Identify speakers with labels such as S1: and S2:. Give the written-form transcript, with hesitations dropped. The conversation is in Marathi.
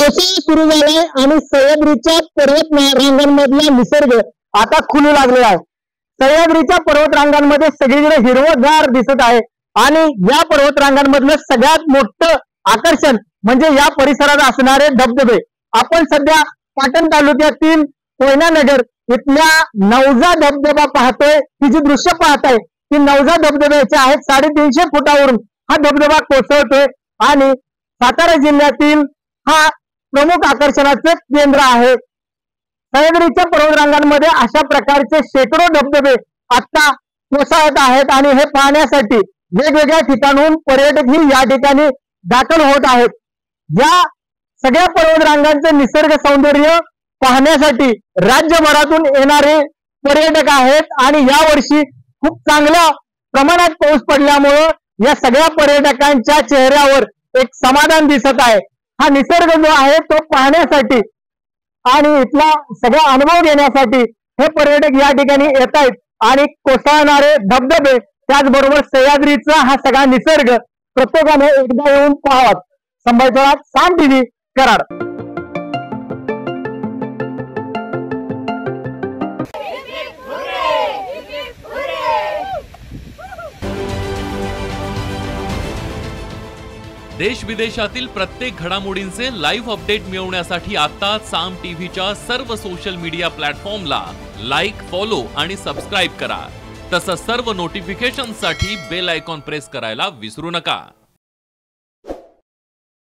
S1: पावसाळा सुरू झालाय आणि सह्याद्रीच्या पर्वत रांगांमधला निसर्ग आता खुलू लागलेला आहे। सह्याद्रीच्या पर्वत रांगांमध्ये सगळीकडे हिरवगार दिसत आहे आणि या पर्वत रांगांमधलं सगळ्यात मोठं आकर्षण म्हणजे या परिसरात असणारे धबधबे। आपण सध्या पाटण तालुक्यातील कोयना नगर इथल्या नवजा धबधबा पाहतोय। ही जी दृश्य पाहताय ती नवजा धबधब्याचे आहेत। 350 फुटावरून हा धबधबा कोसळतोय आणि सातारा जिल्ह्यातील हा प्रमुख आकर्षणाचे केंद्र आहे। सह्याद्रीच्या पर्वत रांगांमध्ये अशा प्रकारचे शेकडो धबधबे आता कोसळत आहेत आणि हे पाहण्यासाठी वेगवेगळ्या ठिकाणून पर्यटक ही या ठिकाणी दाखल होत आहेत। या सगळ्या पर्वत रांगांचे निसर्ग सौंदर्य पाहण्यासाठी राज्यभरातून येणारे पर्यटक आहेत आणि या वर्षी खूप चांगल्या प्रमाणात पाऊस पडल्यामुळे या सगळ्या पर्यटकांच्या चेहऱ्यावर एक समाधान दिसत आहे। हा निसर्ग जो आहे तो पाहण्यासाठी आणि इथला सगळा अनुभव घेण्यासाठी हे पर्यटक या ठिकाणी येत आहेत आणि कोसळणारे धबधबे त्याचबरोबर सह्याद्रीचा हा सगळा निसर्ग प्रत्येकाने एकदा येऊन पाहावा। संभाजी साम टीव्ही कराड।
S2: देश विदेशातील प्रत्येक घडामोडींचे लाईव्ह अपडेट मिळवण्यासाठी आता साम टीव्हीच्या सर्व सोशल मीडिया प्लॅटफॉर्मला लाईक, फॉलो आणि सबस्क्राइब करा। तसंच सर्व नोटिफिकेशनसाठी बेल आयकॉन प्रेस करायला विसरू नका।